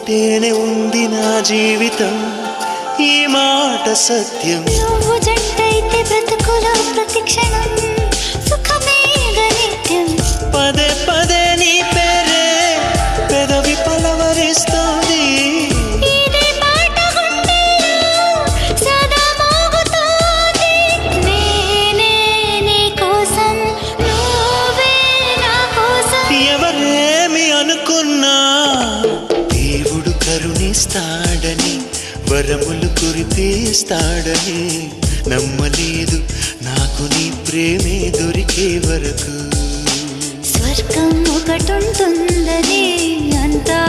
ఉంటేనే ఉంది నా జీవితం, ఈ మాట సత్యం. నువ్వు జంటైతే బ్రతుకులో ప్రతి క్షణం సుఖమే నిత్యం. పదే పదే నీ పేరే పెదవి పలవరిస్తోంది. ఇదే పాట గుండెల్లో సదా మోగుతోంది. నేనే నీ కోసం, నువ్వే నా కోసం. ఎవరేమి అనుకున్నా దేవుడు కరుణిస్తాడని, వరములు కురిపిస్తాడని నమ్మలేదు నాకు నీ ప్రేమే దొరికే వరకు. స్వర్గం ఒకటుంటుందని అంతా